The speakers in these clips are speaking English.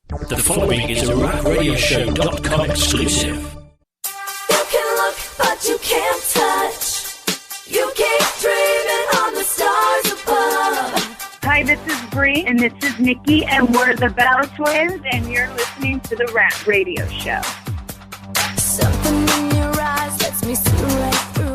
The following is a RockRadioShow.com exclusive. You can look, but you can't touch. You keep dreaming on the stars above. Hi, this is Bree, and this is Nikki, and we're the Bell Twins, and you're listening to the Rock Radio Show. Something in your eyes lets me see right through you.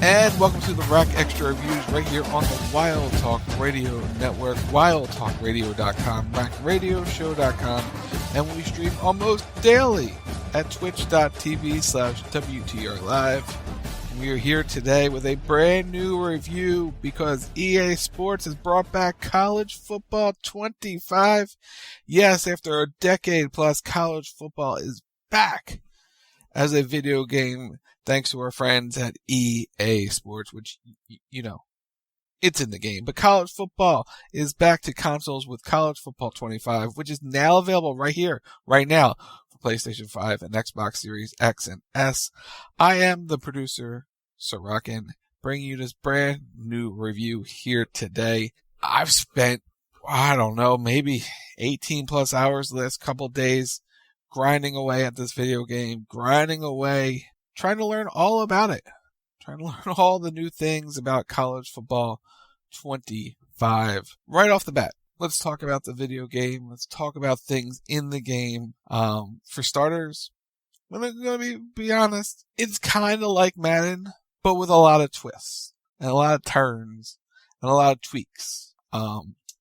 And welcome to the Rock Extra Reviews right here on the Wild Talk Radio Network, wildtalkradio.com, rockradioshow.com, and we stream almost daily at twitch.tv/WTR Live. We are here today with a brand new review because EA Sports has brought back College Football 25. Yes, after a decade plus, college football is back as a video game. Thanks to our friends at EA Sports, which, you know, it's in the game. But college football is back to consoles with College Football 25, which is now available right here, right now, for PlayStation 5 and Xbox Series X and S. I am the producer, Sir Rockin, bringing you this brand new review here today. I've spent, I don't know, maybe 18 plus hours the last couple days grinding away at this video game, grinding away, trying to learn all about it, trying to learn all the new things about College Football 25. Right off the bat, let's talk about the video game. Let's talk about things in the game. For starters, I'm going to be honest, it's kind of like Madden, but with a lot of twists and a lot of turns and a lot of tweaks.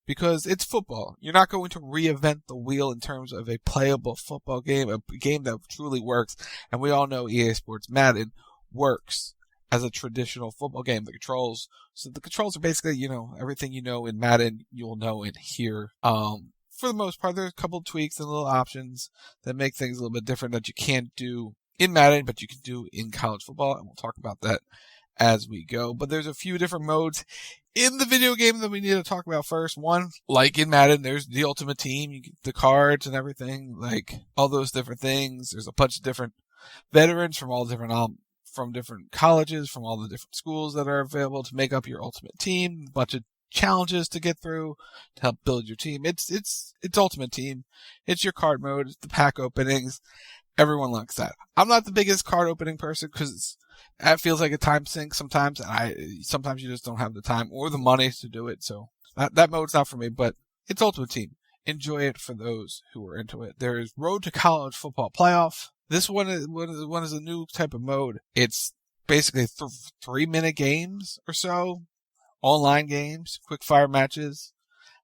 Because it's football. You're not going to reinvent the wheel in terms of a playable football game, a game that truly works. And we all know EA Sports Madden works as a traditional football game. The controls are basically, you know, everything you know in Madden, you'll know in here. For the most part, there's a couple tweaks and little options that make things a little bit different that you can't do in Madden, but you can do in college football. And we'll talk about that as we go. But there's a few different modes in the video game that we need to talk about first. One, like in Madden, there's the Ultimate Team, you get the cards and everything, like all those different things. There's a bunch of different veterans from all different from different colleges, from all the different schools that are available to make up your Ultimate Team. A bunch of challenges to get through to help build your team. It's Ultimate Team. It's your card mode. It's the pack openings. Everyone likes that. I'm not the biggest card opening person because that feels like a time sink sometimes, and sometimes you just don't have the time or the money to do it. So that mode's not for me, but it's Ultimate Team. Enjoy it for those who are into it. There is Road to College Football Playoff. This one is a new type of mode. It's basically 3-minute games or so, online games, quick fire matches,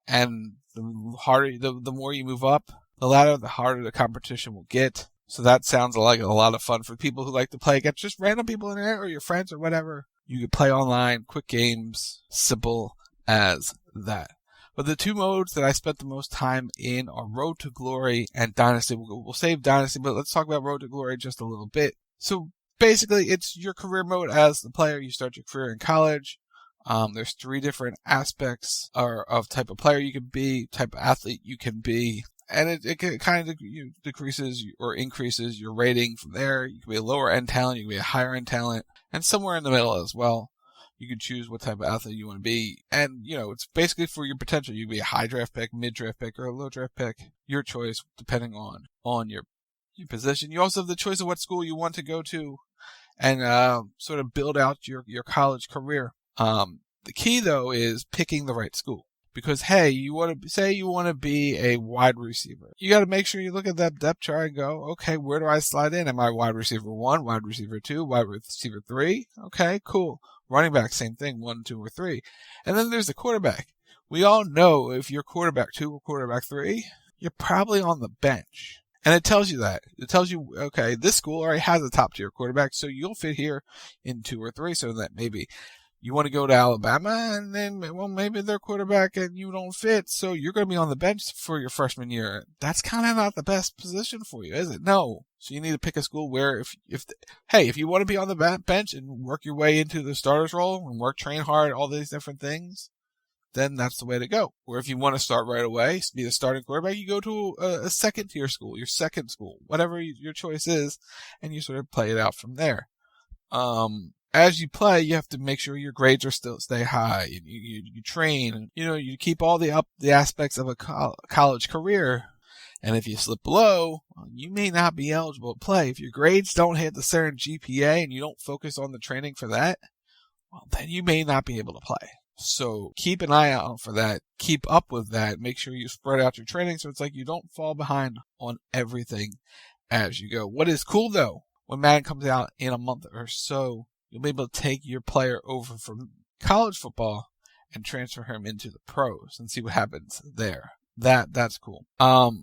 and the more you move up the ladder, the harder the competition will get. So that sounds like a lot of fun for people who like to play against just random people in there or your friends or whatever. You can play online, quick games, simple as that. But the two modes that I spent the most time in are Road to Glory and Dynasty. We'll save Dynasty, but let's talk about Road to Glory just a little bit. So basically, it's your career mode as the player. You start your career in college. There's 3 different aspects of type of player you can be, type of athlete you can be. And it kind of decreases or increases your rating from there. You can be a lower end talent, you can be a higher end talent, and somewhere in the middle as well. You can choose what type of athlete you want to be. And, you know, it's basically for your potential. You can be a high draft pick, mid draft pick, or a low draft pick. Your choice, depending on your position. You also have the choice of what school you want to go to and sort of build out your college career. The key, though, is picking the right school. Because, hey, you want to be a wide receiver. You got to make sure you look at that depth chart and go, okay, where do I slide in? Am I wide receiver 1, wide receiver 2, wide receiver 3? Okay, cool. Running back, same thing, 1, 2, or 3. And then there's the quarterback. We all know if you're quarterback 2 or quarterback 3, you're probably on the bench. And it tells you that. It tells you, okay, this school already has a top tier quarterback, so you'll fit here in 2 or 3, so that maybe you want to go to Alabama, and then, well, maybe their quarterback and you don't fit, so you're going to be on the bench for your freshman year. That's kind of not the best position for you, is it? No. So you need to pick a school where if you want to be on the bench and work your way into the starter's role and train hard, all these different things, then that's the way to go. Or if you want to start right away, be the starting quarterback, you go to a second tier school, your second school, whatever your choice is, and you sort of play it out from there. As you play, you have to make sure your grades are stay high, and you train, and you keep all the aspects of a college career. And if you slip below, you may not be eligible to play. If your grades don't hit the certain GPA and you don't focus on the training for that, well, then you may not be able to play. So keep an eye out for that. Keep up with that. Make sure you spread out your training so it's like you don't fall behind on everything as you go. What is cool though, when Madden comes out in a month or so, you'll be able to take your player over from college football and transfer him into the pros and see what happens there. That's cool.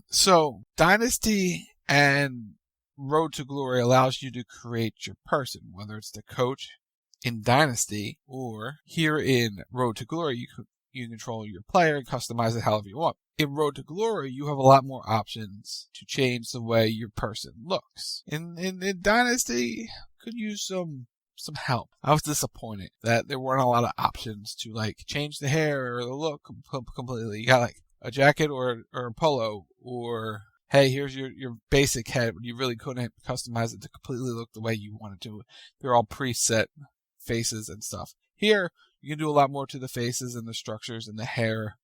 So Dynasty and Road to Glory allows you to create your person, whether it's the coach in Dynasty or here in Road to Glory, you control your player and customize it however you want. In Road to Glory, you have a lot more options to change the way your person looks. In Dynasty, could use some help. I was disappointed that there weren't a lot of options to change the hair or the look completely. You got a jacket or a polo, or hey, here's your basic head, but you really couldn't customize it to completely look the way you wanted to. They're all preset faces and stuff. Here, you can do a lot more to the faces and the structures and the hair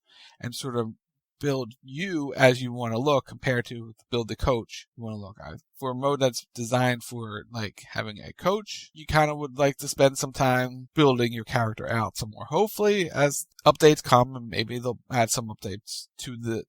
and sort of build you as you want to look compared to build the coach you want to look at. For a mode that's designed for having a coach, you kind of would like to spend some time building your character out some more. Hopefully, as updates come, and maybe they'll add some updates to the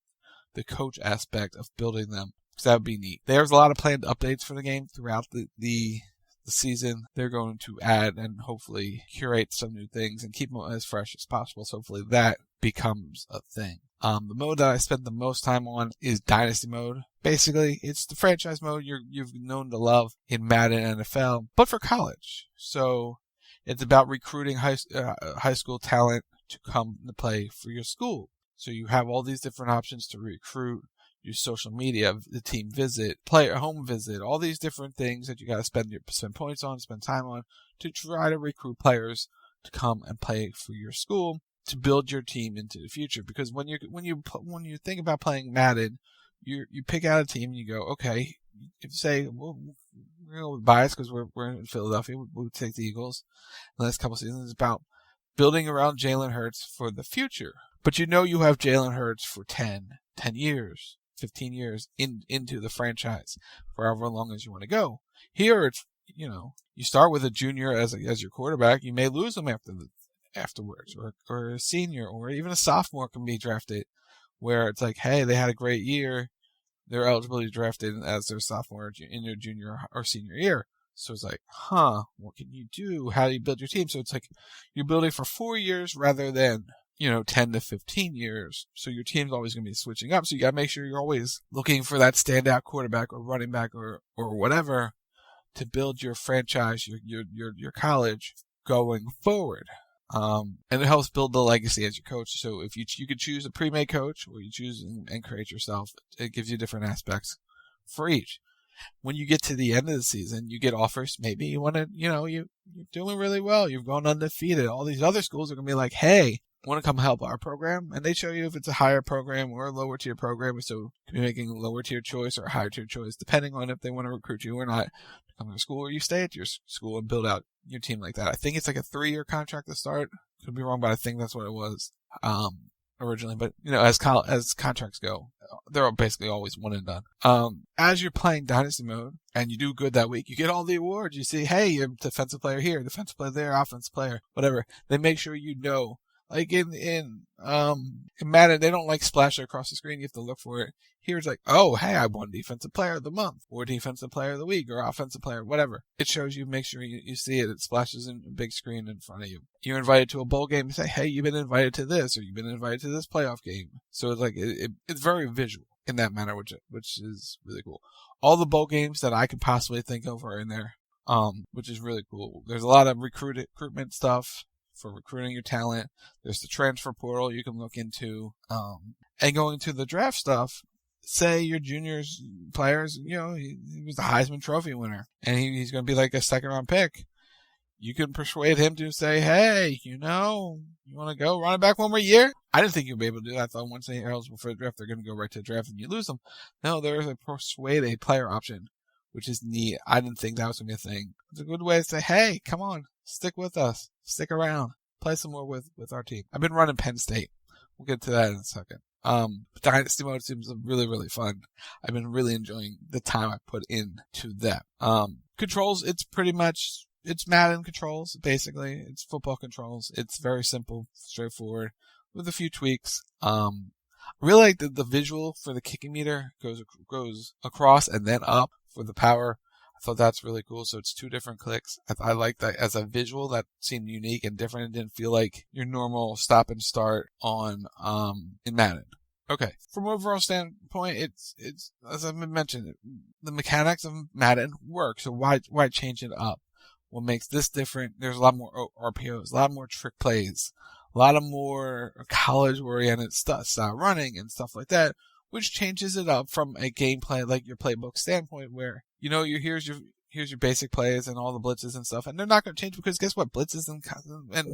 coach aspect of building them, because that would be neat. There's a lot of planned updates for the game throughout the season. They're going to add and hopefully curate some new things and keep them as fresh as possible. So hopefully that becomes a thing. The mode that I spent the most time on is Dynasty mode. Basically, it's the franchise mode you've known to love in Madden and NFL, but for college. So it's about recruiting high school talent to come to play for your school. So you have all these different options to recruit, use social media, the team visit, player home visit, all these different things that you got to spend points on, spend time on to try to recruit players to come and play for your school, to build your team into the future. Because when you think about playing Madden, you pick out a team and you go, okay, if you say, well, we're going to go bias because we're in Philadelphia, we'll take the Eagles. The last couple seasons is about building around Jalen Hurts for the future. But you have Jalen Hurts for 10 years, 15 years into the franchise, for however long as you want to go. Here, it's, you start with a junior as your quarterback. You may lose him afterwards, or a senior, or even a sophomore can be drafted, where it's hey, they had a great year, they're eligible to be drafted as their sophomore in their junior or senior year. So it's what can you do? How do you build your team? So it's you're building for 4 years rather than 10 to 15 years. So your team's always going to be switching up. So you got to make sure you're always looking for that standout quarterback or running back or whatever to build your franchise, your college going forward. And it helps build the legacy as your coach. So if you could choose a pre-made coach, or you choose and create yourself, it gives you different aspects for each. When you get to the end of the season, you get offers. Maybe you want to, you're doing really well. You've gone undefeated. All these other schools are going to be like, hey, want to come help our program? And they show you if it's a higher program or a lower tier program. So you could be making a lower tier choice or a higher tier choice, depending on if they want to recruit you or not to come to school, or you stay at your school and build out your team like that. I think it's a 3-year contract to start. Could be wrong, but I think that's what it was originally. But as contracts go, they're basically always one and done. As you're playing Dynasty mode and you do good that week, you get all the awards. You see, hey, you're defensive player here, defensive player there, offensive player, whatever. They make sure in Madden, they don't splash it across the screen. You have to look for it. Here it's oh, hey, I won defensive player of the month, or defensive player of the week, or offensive player, whatever. It shows you, make sure you see it. It splashes in a big screen in front of you. You're invited to a bowl game and say, hey, you've been invited to this, or you've been invited to this playoff game. So it's it's very visual in that manner, which is really cool. All the bowl games that I could possibly think of are in there, which is really cool. There's a lot of recruitment stuff for recruiting your talent. There's the transfer portal you can look into. And going to the draft stuff, say your juniors players, he was the Heisman Trophy winner, and he's going to be like a second-round pick. You can persuade him to say, hey, you want to go run it back one more year? I didn't think you'd be able to do that. I thought once they're eligible for the draft, they're going to go right to the draft and you lose them. No, there's a persuade a player option, which is neat. I didn't think that was going to be a thing. It's a good way to say, hey, come on, stick with us, stick around, play some more with our team. I've been running Penn State. We'll get to that in a second. Dynasty mode seems really, really fun. I've been really enjoying the time I put into that. Controls, it's Madden controls, basically. It's football controls. It's very simple, straightforward, with a few tweaks. I really like the visual for the kicking meter goes across and then up for the power. I thought that's really cool. So it's 2 different clicks. I like that as a visual. That seemed unique and different. It didn't feel like your normal stop and start on in Madden. Okay. From an overall standpoint, it's as I've mentioned, the mechanics of Madden work. So why change it up? What makes this different? There's a lot more RPOs, a lot more trick plays, a lot of more college-oriented style running and stuff like that, which changes it up from a gameplay like your playbook standpoint, where here's your basic plays and all the blitzes and stuff, and they're not going to change because guess what? Blitzes and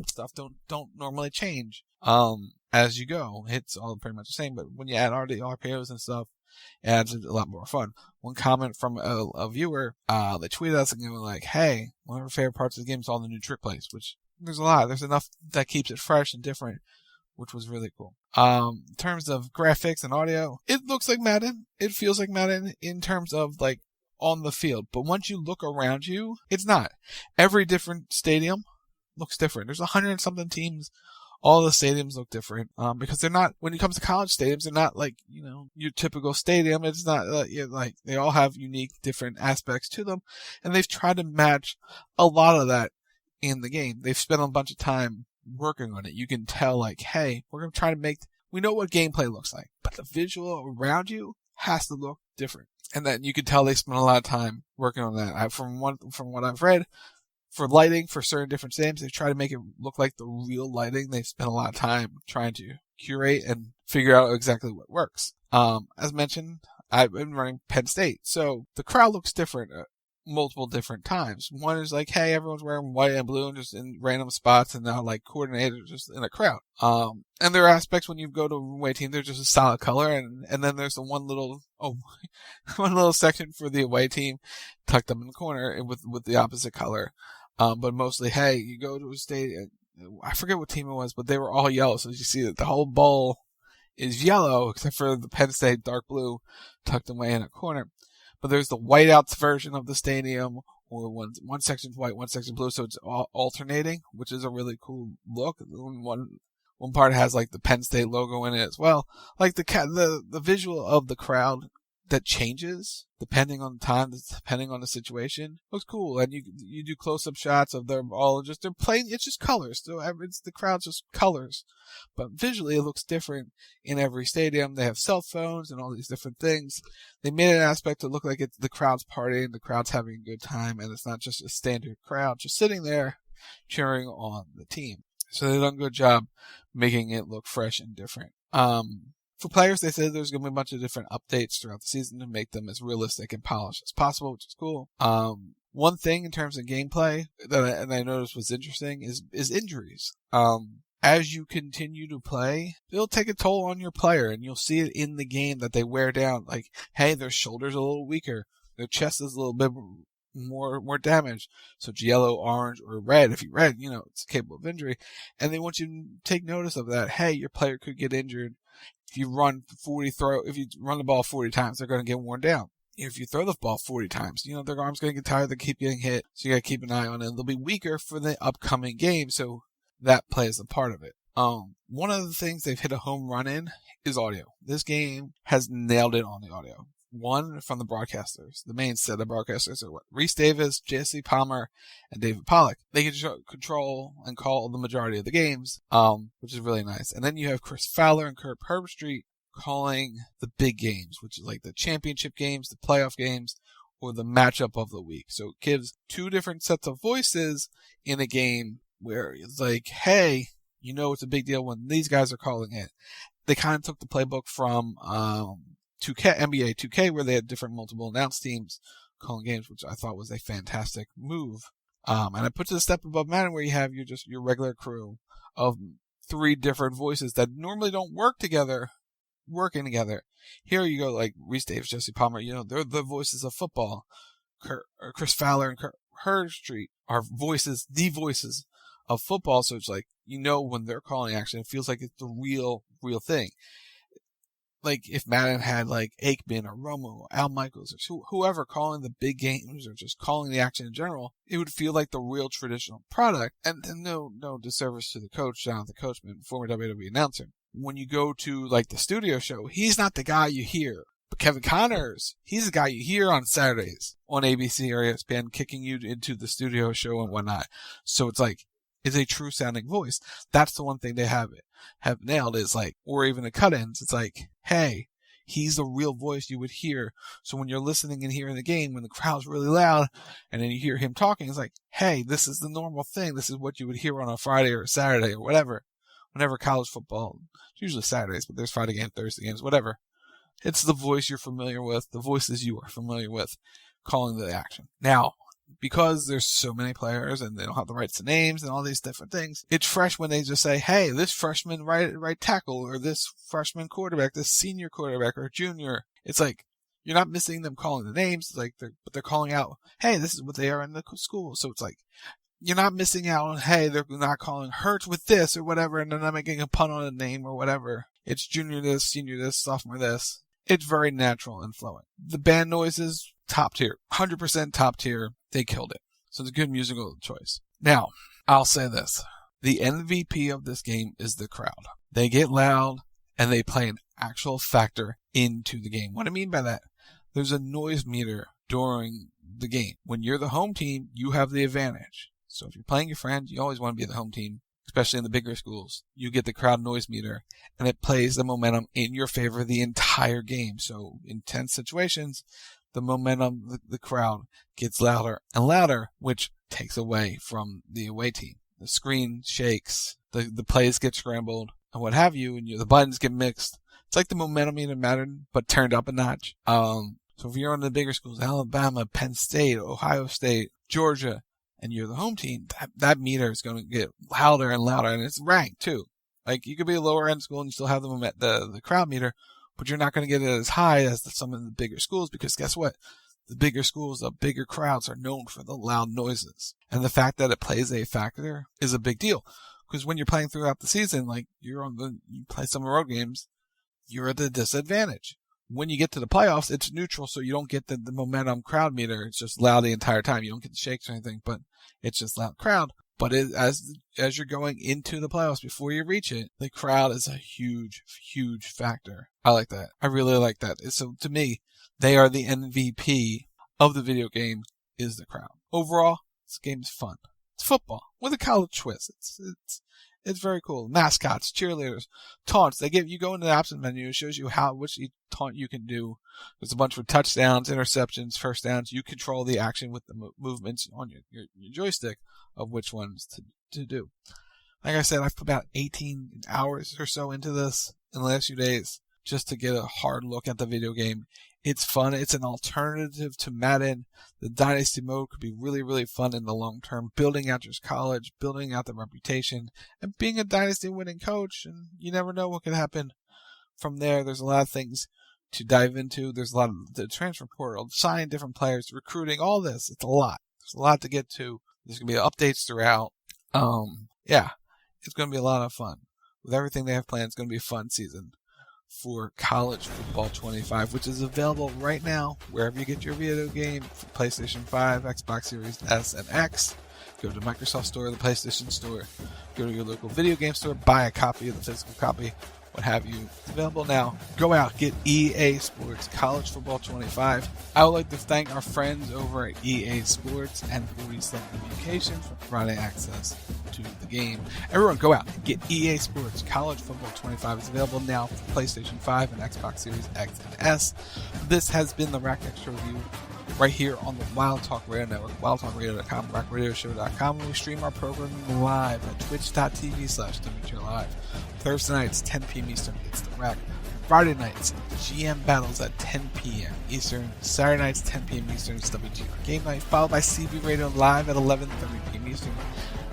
stuff don't normally change as you go. It's all pretty much the same, but when you add all the RPOs and stuff, it adds a lot more fun. One comment from a viewer, they tweeted us and they were like, hey, one of our favorite parts of the game is all the new trick plays, which there's a lot. There's enough that keeps it fresh and different, which was really cool. In terms of graphics and audio, it looks like Madden. It feels like Madden in terms of like on the field. But once you look around you, it's not. Every different stadium looks different. There's 100 and something teams. All the stadiums look different, because they're not, when it comes to college stadiums, they're not like, your typical stadium. It's not like they all have unique different aspects to them. And they've tried to match a lot of that in the game. They've spent a bunch of time working on it. You can tell like, hey, we're going to try to we know what gameplay looks like, but the visual around you has to look different. And then you can tell they spent a lot of time working on that. From what I've read, for lighting, for certain different stadiums, they try to make it look like the real lighting. They've spent a lot of time trying to curate and figure out exactly what works. As mentioned, I've been running Penn State, so the crowd looks different multiple different times. One is like, hey, everyone's wearing white and blue and just in random spots, and now like coordinated just in a crowd. And there are aspects when you go to a away team, they're just a solid color, and then there's the one little section for the away team tucked up in the corner with the opposite color. But mostly, hey, you go to a stadium, I forget what team it was, but they were all yellow. So you see that the whole bowl is yellow, except for the Penn State dark blue tucked away in a corner. But there's the whiteouts version of the stadium, or one section's white, one section's blue, so it's all alternating, which is a really cool look. One part has like the Penn State logo in it as well. Like the visual of the crowd that changes depending on the time, depending on the situation, looks cool. And you do close-up shots of they're playing, it's just colors. So the crowd's just colors. But visually it looks different in every stadium. They have cell phones and all these different things. They made an aspect to look like the crowd's partying, the crowd's having a good time, and it's not just a standard crowd just sitting there cheering on the team. So they've done a good job making it look fresh and different. For players, they said there's going to be a bunch of different updates throughout the season to make them as realistic and polished as possible, which is cool. One thing in terms of gameplay that I noticed was interesting is injuries. As you continue to play, it'll take a toll on your player, and you'll see it in the game that they wear down. Like, hey, their shoulder's a little weaker, their chest is a little bit more damaged. So it's yellow, orange, or red. If you red, it's capable of injury. And they want you to take notice of that. Hey, your player could get injured. If you run the ball 40 times, they're going to get worn down. If you throw the ball 40 times, their arm's going to get tired. They keep getting hit. So you got to keep an eye on it. They'll be weaker for the upcoming game. So that plays a part of it. One of the things they've hit a home run in is audio. This game has nailed it on the audio. One from the broadcasters. The main set of broadcasters are Reese Davis, Jesse Palmer, and David Pollack. They can control and call the majority of the games, which is really nice. And then you have Chris Fowler and Kurt Herbstreit calling the big games, which is like the championship games, the playoff games, or the matchup of the week. So it gives two different sets of voices in a game where it's like, hey, it's a big deal when these guys are calling it. They kind of took the playbook from 2K, NBA 2K, where they had different multiple announced teams calling games, which I thought was a fantastic move. And I put it a step above Madden, where you have your regular crew of 3 different voices that normally don't work together, working together. Here you go, like Reese Davis, Jesse Palmer, they're the voices of football. Chris Fowler and Kurt Herbstreit are the voices of football. So it's like, when they're calling action, it feels like it's the real thing. Like if Madden had like Aikman or Romo or Al Michaels or whoever calling the big games or just calling the action in general, it would feel like the real traditional product. And no disservice to the coach, Jonathan Coachman, former WWE announcer. When you go to like the studio show, he's not the guy you hear. But Kevin Connors, he's the guy you hear on Saturdays on ABC or ESPN kicking you into the studio show and whatnot. So it's like, it's a true sounding voice. That's the one thing they have nailed is like, or even the cut-ins. It's like, hey, he's the real voice you would hear. So when you're listening and hearing the game, when the crowd's really loud and then you hear him talking, it's like, hey, this is the normal thing. This is what you would hear on a Friday or a Saturday or whatever. Whenever college football, it's usually Saturdays, but there's Friday games, Thursday games, whatever. It's the voice you're familiar with, the voices you are familiar with calling the action. Now, because there's so many players and they don't have the rights to names and all these different things, it's fresh when they just say, hey, this freshman right tackle or this freshman quarterback, this senior quarterback or junior. It's like, you're not missing them calling the names, but they're calling out, hey, this is what they are in the school. So it's like, you're not missing out on, hey, they're not calling Hurts with this or whatever, and they're not making a pun on a name or whatever. It's junior this, senior this, sophomore this. It's very natural and flowing. The band noises, top tier. 100% top tier. They killed it. So it's a good musical choice. Now, I'll say this. The MVP of this game is the crowd. They get loud, and they play an actual factor into the game. What I mean by that, there's a noise meter during the game. When you're the home team, you have the advantage. So if you're playing your friend, you always want to be the home team, especially in the bigger schools. You get the crowd noise meter, and it plays the momentum in your favor the entire game. So in tense situations, the momentum, the crowd gets louder and louder, which takes away from the away team. The screen shakes, the plays get scrambled, and what have you, and the buttons get mixed. It's like the momentum in Madden, but turned up a notch. So if you're on the bigger schools, Alabama, Penn State, Ohio State, Georgia, and you're the home team, that meter is going to get louder and louder, and it's ranked too. Like, you could be a lower end school and you still have the crowd meter, but you're not going to get it as high as some of the bigger schools, because guess what? The bigger schools, the bigger crowds are known for the loud noises. And the fact that it plays a factor is a big deal. Because when you're playing throughout the season, like you play some road games, you're at a disadvantage. When you get to the playoffs, it's neutral, so you don't get the momentum crowd meter. It's just loud the entire time. You don't get the shakes or anything, but it's just loud crowd. But as you're going into the playoffs, before you reach it, the crowd is a huge, huge factor. I like that. I really like that. So to me, they are the MVP of the video game, is the crowd. Overall, this game is fun. It's football with a college twist. It's very cool. Mascots, cheerleaders, taunts. You go into the option menu. It shows you which taunt you can do. There's a bunch of touchdowns, interceptions, first downs. You control the action with the movements on your joystick of which ones to do. Like I said, I've put about 18 hours or so into this in the last few days just to get a hard look at the video game. It's fun. It's an alternative to Madden. The Dynasty mode could be really, really fun in the long term, building out your college, building out the reputation, and being a Dynasty winning coach. And you never know what could happen from there. There's a lot of things to dive into. There's a lot of the transfer portal, signing different players, recruiting, all this. It's a lot. There's a lot to get to. There's going to be updates throughout. It's going to be a lot of fun. With everything they have planned, it's going to be a fun season for College Football 25, which is available right now wherever you get your video game, for PlayStation 5, Xbox Series S and X. Go to the Microsoft Store, the PlayStation Store, go to your local video game store, buy a copy of the physical copy, what have you. It's available now. Go out, get EA Sports College Football 25. I would like to thank our friends over at EA Sports and 47 Communication for providing access to the game. Everyone go out and get EA Sports College Football 25. It's available now for PlayStation 5 and Xbox Series X and S. This has been the Rack Extra Review right here on the Wild Talk Radio Network, wildtalkradio.com, rockradioshow.com, and we stream our programming live at twitch.tv/TheMeteorLive. Thursday nights, 10 p.m. Eastern, it's The Rack. Friday nights, GM Battles at 10 p.m. Eastern. Saturday nights, 10 p.m. Eastern, it's WGR Game Night, followed by CB Radio Live at 11:30 p.m. Eastern.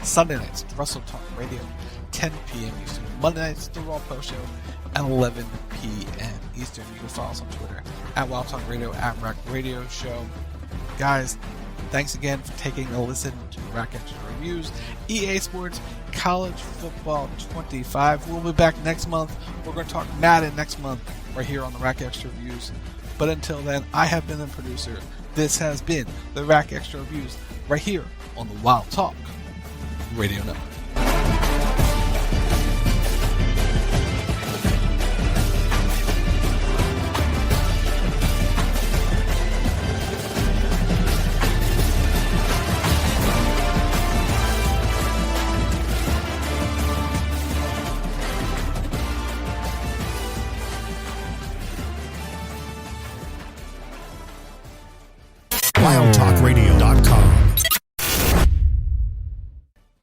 Sunday nights, Russell Talk Radio, 10 p.m. Eastern. Monday nights, The Raw Post Show at 11 p.m. Eastern. You can follow us on Twitter at Wild Talk Radio, at Rack Radio Show. Guys, thanks again for taking a listen to Rack Extra Reviews, EA Sports College Football 25. We'll be back next month. We're going to talk Madden next month right here on the Rack Extra Reviews. But until then, I have been the producer. This has been the Rack Extra Reviews right here on the Wild Talk Radio Network.